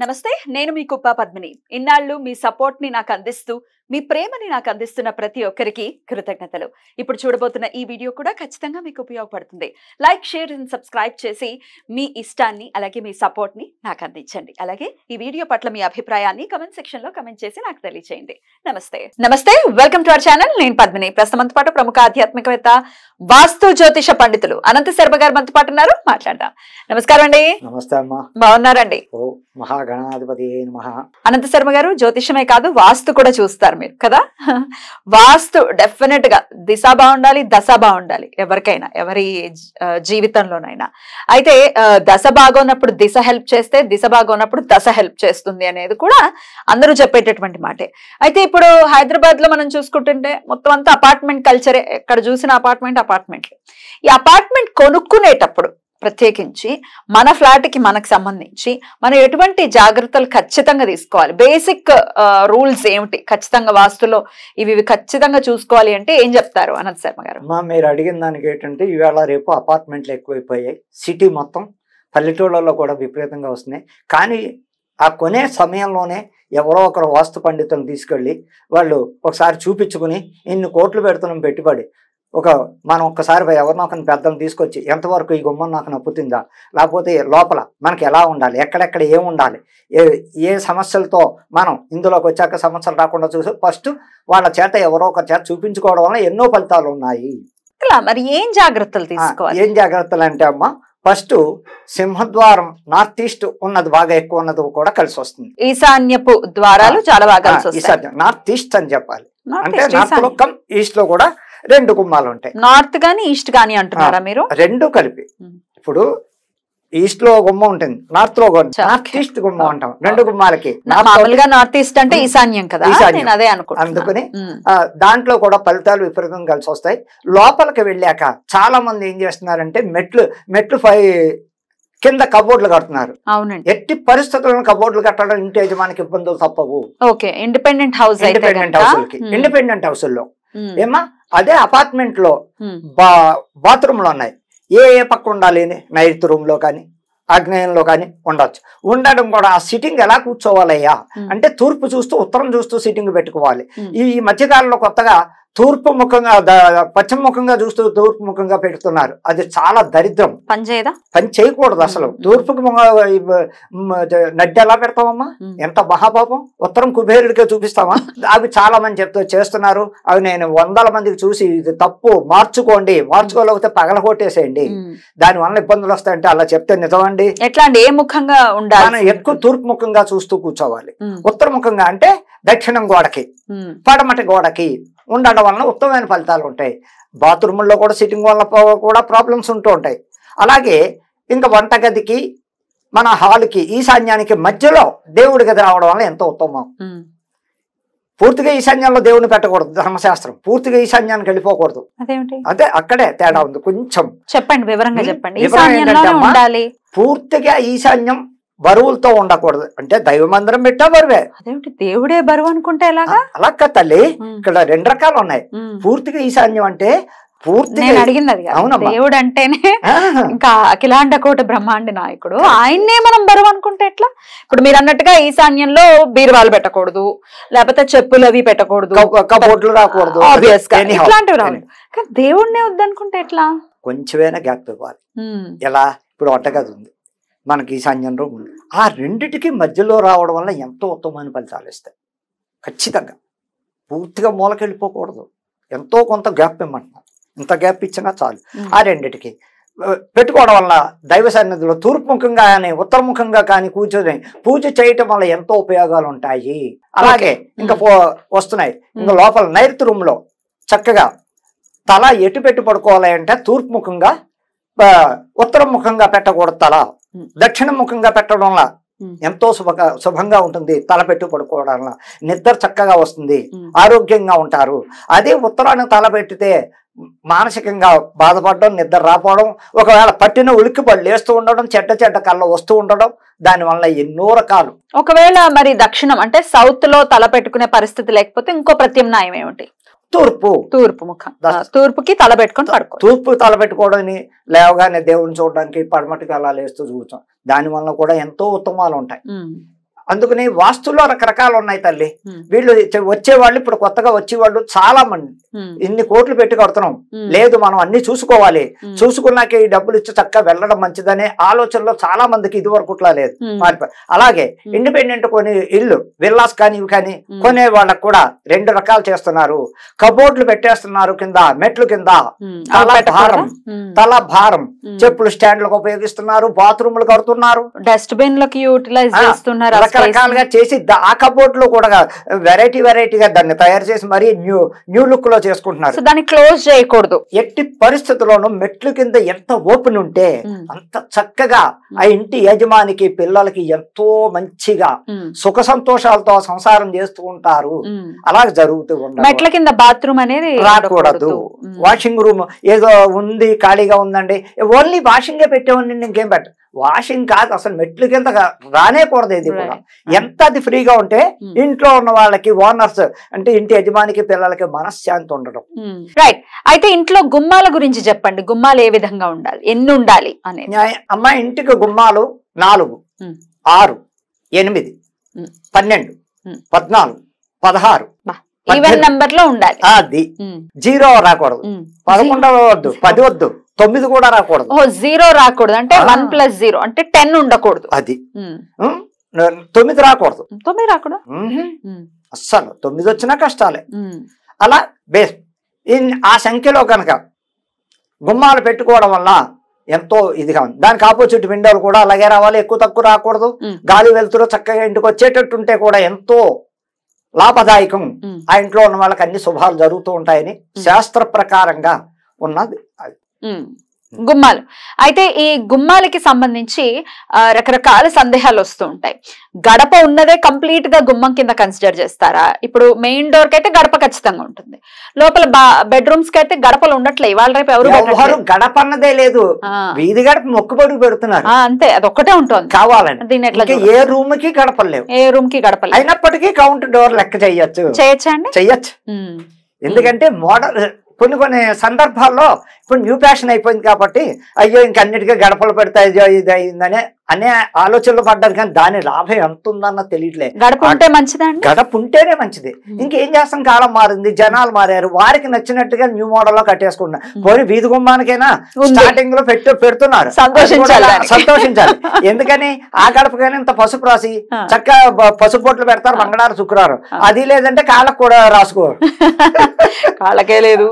నమస్తే, నేను మీ కుప్ప పద్మిని. ఇన్నాళ్ళు మీ సపోర్ట్ ని నాకు అందిస్తూ, మీ ప్రేమని నాకు అందిస్తున్న ప్రతి ఒక్కరికి కృతజ్ఞతలు. ఇప్పుడు చూడబోతున్న ఈ వీడియో కూడా ఖచ్చితంగా మీకు ఉపయోగపడుతుంది. లైక్, షేర్ అండ్ సబ్స్క్రైబ్ చేసి మీ ఇష్టాన్ని అలాగే మీ సపోర్ట్ ని నాకు అందించండి. అలాగే ఈ వీడియో పట్ల మీ అభిప్రాయాన్ని కమెంట్ సెక్షన్ లో కమెంట్ చేసి నాకు తెలియజేయండి. నమస్తే, వెల్కమ్ టు అవర్ ఛానల్. నేను పద్మిని. ప్రస్తుతంతో పాటు ప్రముఖ ఆధ్యాత్మికవేత్త, వాస్తు జ్యోతిష పండితులు అనంత శర్మ గారు మనతో పాటు ఉన్నారు. మాట్లాడదాం. నమస్కారం అండి. నమస్తే అమ్మా. బాగున్నారండి? మహాగణాధిపతి నమః. అనంత శర్మ గారు జోతిషమే కాదు, వాస్తు కూడా చూస్తారు మీరు కదా. వాస్తు డెఫినెట్ గా దిశ బాగుండాలి, దశ బాగుండాలి ఎవరికైనా, ఎవరి జీవితంలోనైనా. అయితే దశ బాగోనప్పుడు దిశ హెల్ప్ చేస్తే, దిశ బాగోనప్పుడు దశ హెల్ప్ చేస్తుంది అనేది కూడా అందరూ చెప్పేటటువంటి మాటే. అయితే ఇప్పుడు హైదరాబాద్ లో మనం చూసుకుంటుంటే మొత్తం అంతా అపార్ట్మెంట్ కల్చరే. ఎక్కడ చూసిన అపార్ట్మెంట్. ఈ అపార్ట్మెంట్ కొనుక్కునేటప్పుడు ప్రత్యేకించి మన ఫ్లాట్ కి మనకు సంబంధించి మనం ఎటువంటి జాగ్రత్తలు ఖచ్చితంగా తీసుకోవాలి? బేసిక్ రూల్స్ ఏమిటి ఖచ్చితంగా వాస్తులో ఇవి ఖచ్చితంగా చూసుకోవాలి అంటే ఏం చెప్తారు అనంత శర్మ గారు? మీరు అడిగిన దానికి ఏంటంటే, ఇవాళ రేపు అపార్ట్మెంట్లు ఎక్కువైపోయాయి. సిటీ మొత్తం, పల్లెటూళ్ళలో కూడా విపరీతంగా వస్తున్నాయి. కానీ ఆ కొనే సమయంలోనే ఎవరో ఒకరు వాస్తు పండితులను తీసుకెళ్ళి వాళ్ళు ఒకసారి చూపించుకుని ఇన్ని కోట్లు పెడుతున్నాం పెట్టుబడి, మనం ఒక్కసారి ఎవరినో ఒక పెద్దలను తీసుకొచ్చి ఎంతవరకు ఈ గుమ్మం నాకు నప్పుతుందా, లేకపోతే లోపల మనకి ఎలా ఉండాలి, ఎక్కడెక్కడ ఏం ఉండాలి, ఏ సమస్యలతో మనం ఇందులోకి వచ్చాక సమస్యలు రాకుండా చూసి ఫస్ట్ వాళ్ళ చేత ఎవరో ఒకరి చేత చూపించుకోవడం వల్ల ఎన్నో ఫలితాలు ఉన్నాయి. మరి ఏం జాగ్రత్తలు తీసుకోవాలి? ఏం జాగ్రత్తలు అంటే అమ్మా, ఫస్ట్ సింహద్వారం నార్త్ ఈస్ట్ ఉన్నది బాగా ఎక్కువ ఉన్నది కూడా కలిసి వస్తుంది. ఈశాన్యపు ద్వారాలు చాలా బాగా నార్త్ ఈస్ట్ అని చెప్పాలి. అంటే నార్త్ లో కమ్ ఈస్ట్ లో కూడా రెండు గుమ్మాలు ఉంటాయి. నార్త్ గాని ఈస్ట్ గాని అంటున్నారా మీరు? రెండు కలిపి. ఇప్పుడు ఈస్ట్ లో గుమ్మ ఉంటుంది, నార్త్ లో నార్త్ ఈస్ట్ గుమ్మ అంటాం. రెండు గుమ్మాలకి మామూలుగా నార్త్ ఈస్ట్ అంటే ఈశాన్యం కదా, అదే అనుకుంటా. అందుకని దాంట్లో కూడా ఫలితాలు విపరీతంగా కలిసి వస్తాయి. లోపలికి వెళ్ళాక చాలా మంది ఏం చేస్తున్నారంటే మెట్లు కింద కబోర్డులు కడుతున్నారు. అవునండి. ఎట్టి పరిస్థితులను కబోర్డులు కట్టడం ఇంటి యజమానికి ఇబ్బందులు తప్పవు. ఇండిపెండెంట్ హౌసుల్లో ఏమా, అదే అపార్ట్మెంట్ లో బాత్రూమ్లు ఉన్నాయి. ఏ పక్క ఉండాలి? నైరుతి రూమ్ లో కానీ ఆగ్నేయంలో కానీ ఉండొచ్చు. ఉండడం కూడా ఆ సిట్టింగ్ ఎలా కూర్చోవాలయ్యా అంటే తూర్పు చూస్తూ ఉత్తరం చూస్తూ సిట్టింగ్ పెట్టుకోవాలి. ఈ మధ్యకాలంలో కొత్తగా తూర్పు ముఖంగా పశ్చిమ ముఖంగా చూస్తూ తూర్పు ముఖంగా పెడుతున్నారు. అది చాలా దరిద్రం. పని చేయకూడదు అసలు. తూర్పుకి నడ్డి ఎలా పెడతామమ్మా? ఎంత మహాపాపం. ఉత్తరం కుబేరుడికే చూపిస్తామా? అవి చాలా మంది చేస్తున్నారు. అవి నేను 100 మందికి చూసి ఇది తప్పు, మార్చుకోలేకపోతే పగల కొట్టేసేయండి, దాని వల్ల ఇబ్బందులు వస్తాయంటే అలా చెప్తే నిజమండి. ఎట్లా అండి? ఏ ముఖంగా ఉండాలి? మనం ఎక్కువ తూర్పు ముఖంగా చూస్తూ కూర్చోవాలి. ఉత్తర ముఖంగా అంటే దక్షిణం గోడకి, పడమటి గోడకి ఉండడం వలన ఉత్తమమైన ఫలితాలు ఉంటాయి. బాత్రూముల్లో కూడా సిట్టింగ్ వల్ల కూడా ప్రాబ్లమ్స్ ఉంటూ ఉంటాయి. అలాగే ఇంకా వంటగదికి మన హాల్కి ఈశాన్యానికి మధ్యలో దేవుడి గది రావడం వల్ల ఎంతో ఉత్తమం. పూర్తిగా ఈశాన్యంలో దేవుని పెట్టకూడదు. ధర్మశాస్త్రం పూర్తిగా ఈశాన్యానికి వెళ్ళిపోకూడదు. అదే అక్కడే తేడా ఉంది. కొంచెం చెప్పండి, వివరంగా చెప్పండి. పూర్తిగా ఈశాన్యం బరువులతో ఉండకూడదు. అంటే దైవ మందిరం పెట్టా బరువే. దేవుడే బరువు అనుకుంటే అలా తల్లి. ఇక్కడ 2 రకాలు ఉన్నాయి. పూర్తిగా ఈశాన్యం అంటే దేవుడు అంటేనే ఇంకా అఖిలాండ కోటి బ్రహ్మాండ నాయకుడు, ఆయన్నే మనం బరువు అనుకుంటే ఎట్లా? ఇప్పుడు మీరు అన్నట్టుగా ఈశాన్యంలో బీరువాలు పెట్టకూడదు, లేకపోతే చెప్పులు అవి పెట్టకూడదు, కబోర్డులు రాకూడదు, ఇట్లాంటివి రాదు. కానీ దేవుడినే వద్దనుకుంటే ఎట్లా? కొంచెమైనా గ్యాప్ ఇవ్వాలి. ఎలా? ఇప్పుడు వంటగది ఉంది, మనకి ఈశాన్యం రూమ్ ఉంది. ఆ రెండిటికి మధ్యలో రావడం వల్ల ఎంతో ఉత్తమమైన ఫలితాలు ఇస్తాయి. ఖచ్చితంగా పూర్తిగా మూలకెళ్ళిపోకూడదు. ఎంతో కొంత గ్యాప్ ఇమ్మంటున్నాం. ఇంత గ్యాప్ ఇచ్చినా చాలు. ఆ రెండిటికి పెట్టుకోవడం వల్ల దైవ సన్నిధిలో తూర్పు ముఖంగా కానీ ఉత్తర ముఖంగా కానీ కూర్చొని పూజ చేయటం వల్ల ఎంతో ఉపయోగాలు ఉంటాయి. అలాగే ఇంకా వస్తున్నాయి. ఇంకా లోపల నైరుతి రూమ్ లో చక్కగా తల ఎటు పెట్టి పడుకోవాలి అంటే తూర్పు ముఖంగా, ఉత్తర ముఖంగా పెట్టకూడదు. తల దక్షిణ ముఖంగా పెట్టడం వల్ల ఎంతో శుభంగా ఉంటుంది. తల పెట్టు పడుకోవడం వల్ల నిద్ర చక్కగా వస్తుంది, ఆరోగ్యంగా ఉంటారు. అదే ఉత్తరానికి తల పెట్టితే మానసికంగా బాధపడడం, నిద్ర రాపోవడం, ఒకవేళ పట్టిన ఉలిక్కిపడి లేస్తూ ఉండడం, చెడ్డ కళ్ళ వస్తూ ఉండడం, దానివల్ల ఎన్నో రకాలు. ఒకవేళ మరి దక్షిణం అంటే సౌత్ లో తల పెట్టుకునే పరిస్థితి లేకపోతే ఇంకో ప్రత్యామ్నాయం ఏమిటి? తూర్పు ముఖం, తూర్పుకి తల పెట్టుకొని పడుకో. తూర్పు తల పెట్టుకోవడానికి లేవగానే దేవుని చూడడానికి పడమటికి అలా లేస్తూ కూర్చోం. దాని వల్ల కూడా ఎంతో ఉత్తమాలు ఉంటాయి. అందుకని వాస్తులో రకరకాలు ఉన్నాయి తల్లి. వీళ్ళు వచ్చేవాళ్ళు ఇప్పుడు కొత్తగా వచ్చేవాళ్ళు చాలా మంది ఇన్ని కోట్లు పెట్టి కడుతున్నాం, లేదు మనం అన్ని చూసుకోవాలి, చూసుకున్నాక ఈ డబ్బులు ఇచ్చి చక్కగా వెళ్ళడం మంచిదనే ఆలోచనలో చాలా మందికి ఇది వరకుట్లా లేదు. అలాగే ఇండిపెండెంట్ కొని ఇల్లు విల్లాస్ కానీ ఇవి కానీ కొనే వాళ్ళకు కూడా 2 రకాలు చేస్తున్నారు. కబోర్డ్లు పెట్టేస్తున్నారు కింద, మెట్లు కింద, తల భారం, చెప్పులు స్టాండ్లకు ఉపయోగిస్తున్నారు, బాత్రూమ్లు కడుతున్నారు, డస్ట్బిన్ లకు యూటిలైజ్ చేస్తున్నారు, రకరకాలుగా చేసి ఆ కబోర్డ్ లో కూడా వెరైటీగా దాన్ని తయారు చేసి మరీ న్యూ లుక్ లో చేసుకుంటున్నారు. దాన్ని క్లోజ్ చేయకూడదు. ఎట్టి పరిస్థితుల్లోనూ మెట్లు కింద ఎంత ఓపెన్ ఉంటే అంత చక్కగా ఆ ఇంటి యజమానికి పిల్లలకి ఎంతో మంచిగా సుఖ సంతోషాలతో సంసారం చేస్తూ ఉంటారు. అలాగే జరుగుతూ ఉంటారు. మెట్ల కింద బాత్రూమ్ అనేది రాకూడదు. వాషింగ్ రూమ్ ఏదో ఉంది ఖాళీగా ఉందండి, ఓన్లీ వాషింగే పెట్టేవాడిని, ఇంకేం పెట్ట వాషింగ్ కాదు అసలు, మెట్లు కింద రానేకూడదు. ఇది కూడా ఎంత అది ఫ్రీగా ఉంటే ఇంట్లో ఉన్న వాళ్ళకి ఓనర్స్ అంటే ఇంటి యజమానికి పిల్లలకి మనశ్శాంతి ఉండడం. రైట్. అయితే ఇంట్లో గుమ్మాల గురించి చెప్పండి. గుమ్మాలు ఏ విధంగా ఉండాలి, ఎన్ని ఉండాలి అనేది? అమ్మా ఇంటికి గుమ్మాలు 4, 6, 8, 12, 14, 16 ఈవెన్ నంబర్ లో ఉండాలి. అది 0 రాకూడదు, 11 వద్దు, 10 వద్దు, 9 కూడా రాకూడదు. 0 రాకూడదు అంటే 1 + 0 అంటే 10 ఉండకూడదు. అది 9 రాకూడదు. 9 రాకూడదు అస్సలు. 9 వచ్చినా కష్టాలే. అలా బేస్ ఆ సంఖ్యలో కనుక గుమ్మాలు పెట్టుకోవడం వల్ల ఎంతో ఇదిగా ఉంది. దానికి ఆపోజిట్ విండోలు కూడా అలాగే రావాలి, ఎక్కువ తక్కువ రాకూడదు. గాలి వెలుతురు చక్కగా ఇంటికి వచ్చేటట్టు ఉంటే కూడా ఎంతో లాభదాయకం. ఆ ఇంట్లో ఉన్న వాళ్ళకి అన్ని శుభాలు జరుగుతూ ఉంటాయని శాస్త్ర ప్రకారంగా ఉన్నది అది. గుమ్మాలు. అయితే ఈ గుమ్మాలకి సంబంధించి రకరకాల సందేహాలు వస్తూ ఉంటాయి. గడప ఉన్నదే కంప్లీట్ గా గుమ్మం కింద కన్సిడర్ చేస్తారా? ఇప్పుడు మెయిన్ డోర్ కి అయితే గడప ఖచ్చితంగా ఉంటుంది, లోపల బెడ్రూమ్స్ కి అయితే గడపలు ఉండట్లే. ఇవాళ రేపు ఎవరు గడప అన్నదే లేదు, వీధి గడప మొక్కుబడి పెడుతున్నారు అంతే. అదొక్కటే ఉంటుంది కావాలని. దీని ఎట్లా ఏ రూమ్ కి గడపలు లేవు, ఏ రూమ్ కి గడపలు అయినప్పటికీ కౌంట్ డోర్ లెక్క చేయొచ్చండి. చెయ్యొచ్చు. ఎందుకంటే మోడల్ కొన్ని సందర్భాల్లో ఇప్పుడు న్యూ ఫ్యాషన్ అయిపోయింది కాబట్టి అయ్యో ఇంకన్నిటికీ గడపలు పెడతాయి ఇది అయిందనే అనే ఆలోచనలు పడ్డారు. కానీ దాని లాభం ఎంత ఉందన్న తెలియట్లేదు. గడప ఉంటే మంచిదండి, గడప ఉంటేనే మంచిది. ఇంకేం చేస్తాం, కాలం మారింది, జనాలు మారారు, వారికి నచ్చినట్టుగా న్యూ మోడల్ లో కట్టేసుకుంటున్నారు. పోనీ వీధి గుమ్మానికైనా స్టార్టింగ్ లో పెడుతున్నారు, సంతోషించాలి. ఎందుకని ఆ గడపకైనా ఇంత పసుపు రాసి చక్కగా పసుపు బొట్లు పెడతారు మంగళవారం శుక్రవారం. అది లేదంటే కాళ్ళకు కూడా రాసుకో, కాళ్ళకే లేదు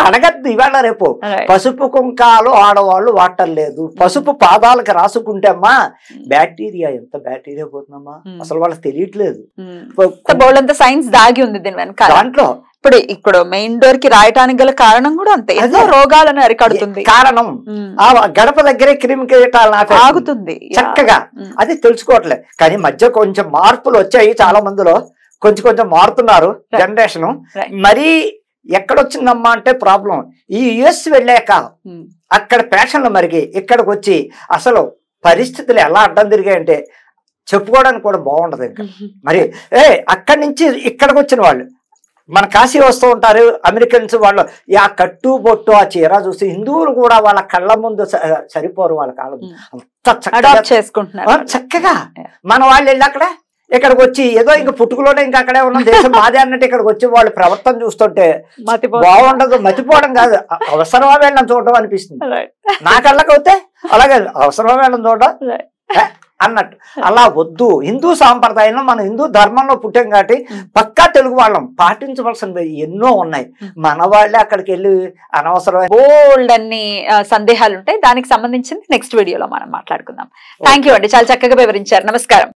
అడగద్దు. ఇవాళ రేపు పసుపు కుంకాలు ఆడవాళ్ళు వాడలేదు, పసుపు పాదాలకు రాసుకుంటే అమ్మా బ్యాక్టీరియా ఎంత బ్యాక్టీరియా పోతుందమ్మా అసలు వాళ్ళకి తెలియట్లేదు. సైన్స్ దాగి ఉంది దీని వెనక. దాంట్లో ఇప్పుడు మెయిన్ డోర్ కి రాయటానికి గల కారణం కూడా అంతే, ఏదో రోగాలను అరికడుతుంది. కారణం ఆ గడప దగ్గరే క్రిమి కీటాలు ఆగుతుంది చక్కగా. అది తెలుసుకోవట్లేదు. కానీ మధ్య కొంచెం మార్పులు వచ్చాయి చాలా మందిలో, కొంచెం మారుతున్నారు జనరేషన్. మరీ ఎక్కడొచ్చిందమ్మా అంటే ప్రాబ్లం ఈ యుఎస్ వెళ్ళాక అక్కడ ఫ్యాషన్లు మరిగి ఇక్కడికి వచ్చి అసలు పరిస్థితులు ఎలా అడ్డం తిరిగాయంటే చెప్పుకోవడానికి కూడా బాగుండదు. ఇంకా మరి అక్కడి నుంచి ఇక్కడికి వచ్చిన వాళ్ళు మన కాశీ వస్తూ ఉంటారు అమెరికన్స్, వాళ్ళు ఆ కట్టు బొట్టు ఆ చీర చూసి హిందువులు కూడా వాళ్ళ కళ్ళ ముందు సరిపోరు, వాళ్ళ కాళ్ళ అంత చక్కగా మన వాళ్ళు వెళ్ళి అక్కడ ఇక్కడికి వచ్చి ఏదో ఇంకా పుట్టుకలోనే ఇంకా అక్కడే ఉన్న దేశం మాదే అన్నట్టు ఇక్కడికి వచ్చి వాళ్ళ ప్రవర్తన చూస్తుంటే బాగుండదు. మతిపోవడం కాదు, అవసరమా వెళ్ళడం చూడడం అనిపిస్తుంది. నా కళ్ళకి అవుతే అలాగే అవసరమా వెళ్ళడం చూడడం అన్నట్టు. అలా వద్దు. హిందూ సాంప్రదాయంలో మనం హిందూ ధర్మంలో పుట్టాం కాబట్టి పక్కా తెలుగు వాళ్ళం పాటించవలసినవి ఎన్నో ఉన్నాయి. మన వాళ్ళే అక్కడికి వెళ్ళి అనవసరమైన బోల్డ్ అన్ని సందేహాలు ఉంటాయి. దానికి సంబంధించింది నెక్స్ట్ వీడియోలో మనం మాట్లాడుకుందాం. థ్యాంక్ యూ అండి, చాలా చక్కగా వివరించారు. నమస్కారం.